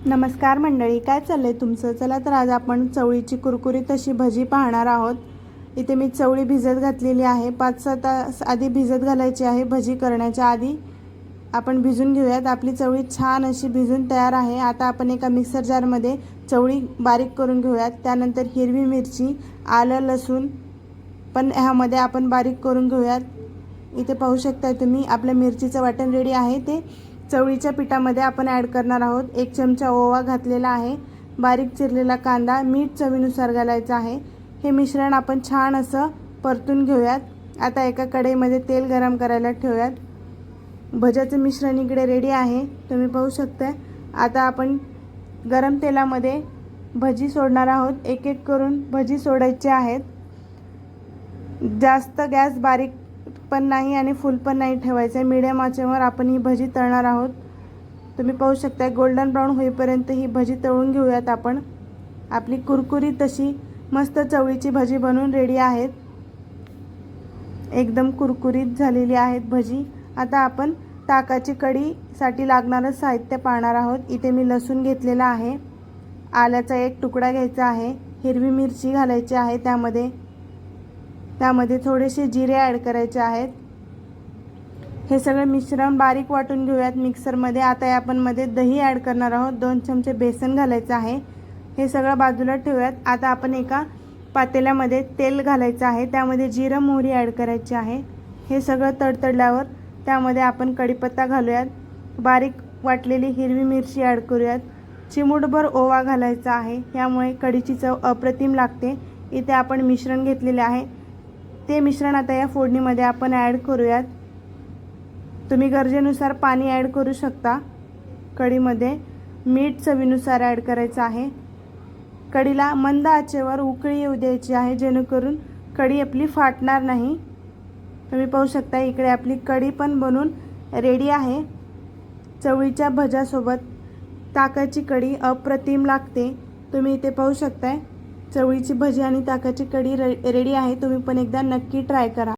नमस्कार मंडळी, काय चाललंय तुमचं? चला तर आज आपण चवळीची कुरकुरीत अशी भजी पाहणार आहोत। इथे मी चवळी भिजत घातलेली आहे। 5-6 तास आधी भिजत घालायची आहे। भजी करण्याच्या आधी आपण भिजून घेऊयात। आपली चवळी छान अशी भिजून तयार आहे। आता आपण एका मिक्सर जारमध्ये चवळी बारीक करून घेऊयात। त्यानंतर हिरवी मिरची, आलं, लसूण पण ह्यामध्ये आपण बारीक करून घेऊयात। इथे पाहू शकता तुम्ही आपल्या मिरचीचं वाटण रेडी आहे। ते चवळीच्या पिठामध्ये आपण ॲड करणार आहोत। 1 चमचा ओवा घातलेला आहे। बारीक चिरलेला कांदा, मीठ चवीनुसार घालायचं आहे। हे मिश्रण आपण छान असं परतून घेऊयात। आता एका कढईमध्ये तेल गरम करायला ठेवूयात। भज्याचं मिश्रण इकडे रेडी आहे, तुम्ही पाहू शकता। आता आपण गरम तेलामध्ये भजी सोडणार आहोत। एक एक करून भजी सोडायचे आहेत। जास्त गॅस बारीक पण नाही आणि फुल पण नाही ठेवायचं, मीडियम आचेवर आपण ही भजी तळणार आहोत। तुम्ही पाहू शकता गोल्डन ब्राउन होईपर्यंत ही भजी तळून घेऊयात आपण। आपली कुरकुरीत अशी मस्त चवळीची भजी बनवून रेडी आहेत। एकदम कुरकुरीत झालेली आहेत भजी। आता आपण ताकाची कढीसाठी लागणारं साहित्य पाहणार आहोत। इथे मी लसूण घेतलेला आहे, आल्याचा 1 तुकडा घ्यायचा आहे, हिरवी मिरची घालायची आहे, त्यामध्ये थोडेसे जिरे ॲड करायचे आहेत। हे सगळे मिश्रण बारीक वाटून घेऊयात मिक्सरमध्ये। आता आपण मध्ये दही ॲड करणार आहोत। 2 चमचे बेसन घालायचं आहे। हे सगळं बाजूला ठेवूयात। आता आपण एका पातेल्यामध्ये तेल घालायचं आहे, त्यामध्ये जिरं मोहरी ॲड करायची आहे। हे सगळं तडतडल्यावर त्यामध्ये आपण कढीपत्ता घालूयात, बारीक वाटलेली हिरवी मिरची ॲड करूयात, चिमूटभर ओवा घालायचा आहे। यामुळे कढीची चव अप्रतिम लागते। इथे आपण मिश्रण घेतलेले आहे, ते मिश्रण आता या फोडणीमध्ये आपण ॲड करूयात। तुम्ही गरजेनुसार पाणी ॲड करू शकता। कढीमध्ये मीठ चवीनुसार ॲड करायचं आहे। कढीला मंद आचेवर उकळी येऊ द्यायची आहे, जेणेकरून कढी आपली फाटणार नाही। तुम्ही पाहू शकता इकडे आपली कढी पण बनून रेडी आहे। चवळीच्या भज्यासोबत ताकाची कढी अप्रतिम लागते। तुम्ही इथे पाहू शकता चवळीची भजी आणि ताकाची कढी रेडी आहे। तुम्ही पण एकदा नक्की ट्राय करा।